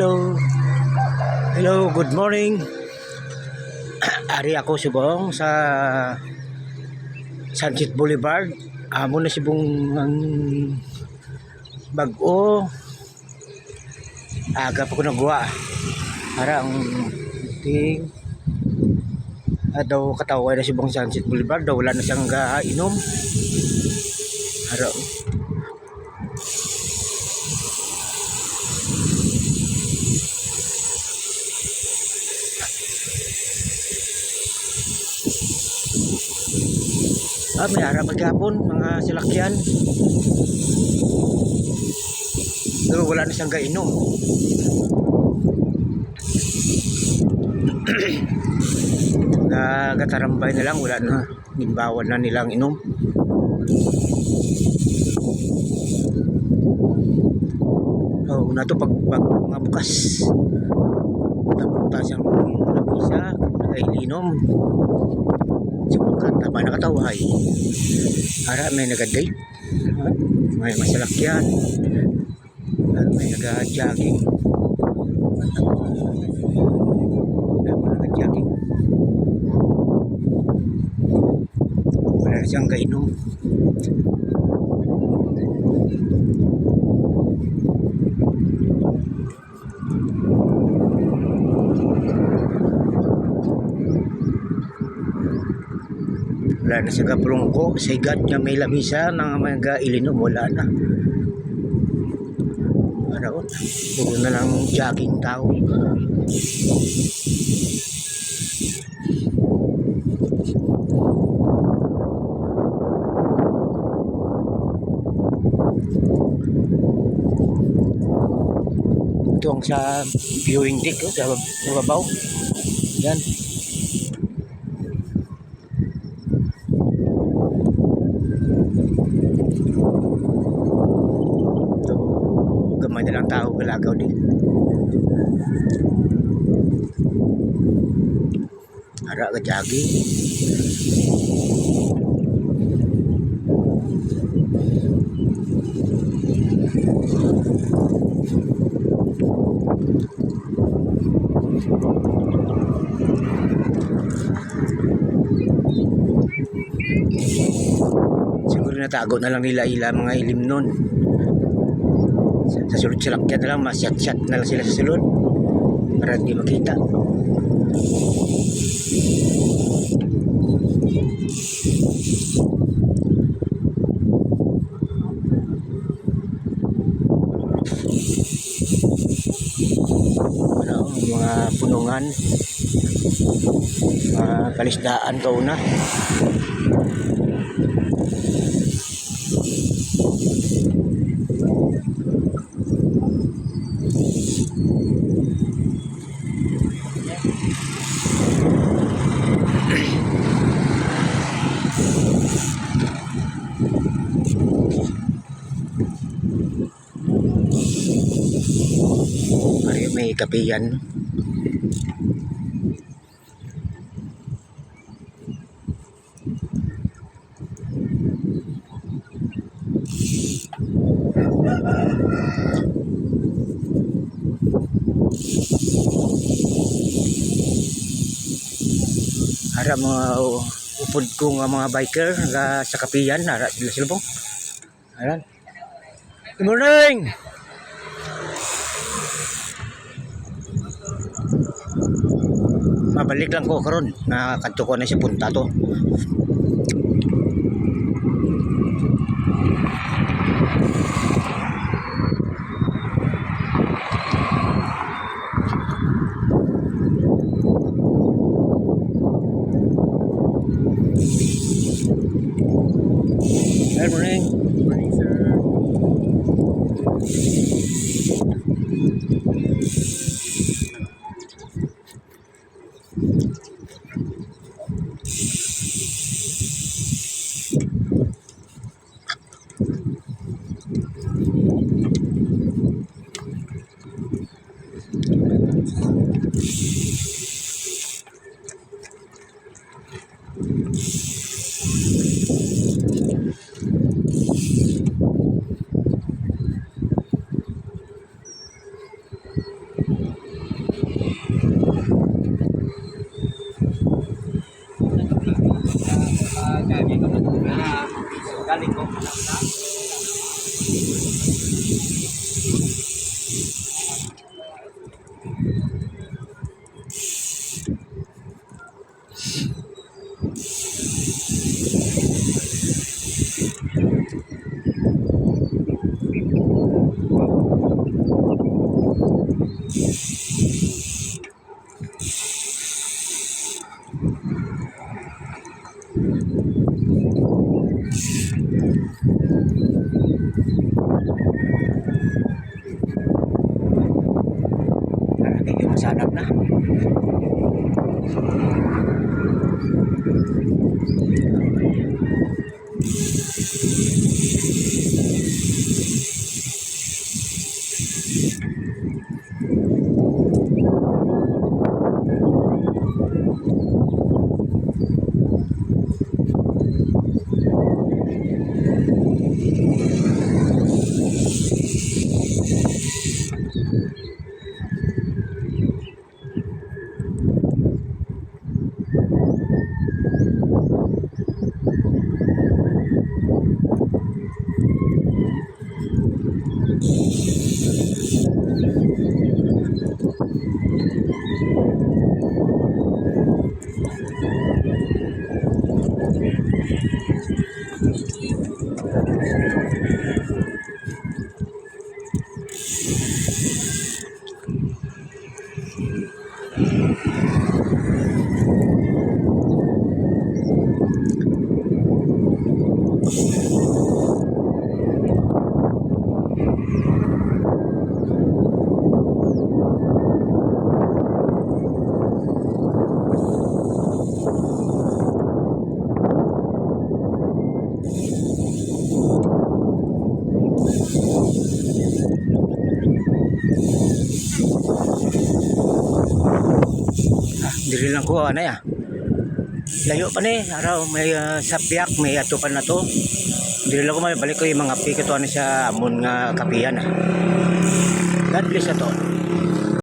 Hello. Hello, good morning. Ari ako subong sa Sunset Boulevard. Amo na sibong ang bag-o. Aga pa ko nagawa. Para ang ting daw kataway na sibong Sunset Boulevard. Daw wala na siyang inom. Ara. May ara maghapon mga silakyan. Pero wala na siyang gainom. Gatarambay na lang, wala na. Nimbawan na nilang inom. Oh, na to pag mga bukas. Tapunta siyang lamisa, nagainom. Sibong tama na kataway. Ara may nag-date. May masalakyan. May nag-jogging. May nag-jogging. Wala na siyang kainom. Wala na siya kapulungko sa igat niya may lamisa ng mga ilinom, wala na. Araon, puro na lang jogging tao. Ito ang sa viewing deck sa babaw. Yan. Gamay na lang tao galagaw din. Ara ka jogging. Siguro natago na lang nila mga ilim nun. Sa sulod silakyan na lang, masyat-syat na lang sila sa sulod para hindi makita. Mga punungan, kalisdaan kauna. May kape yan. Ara mga upod ko nga mga biker sa kapiyan, ara sila silbong. Ayan. Good morning. Mabalik lang ko karon, nakakadto ko na si punta to. Good morning. Good morning, sir. Galing ko. Medyo masanap na. Diri lang ko ano ya. Layo pa ni araw may sapyak may ato pa na to. Diri lang ko may balik ko yung mga pikato ano sa amon nga kapiyan. God bless ato.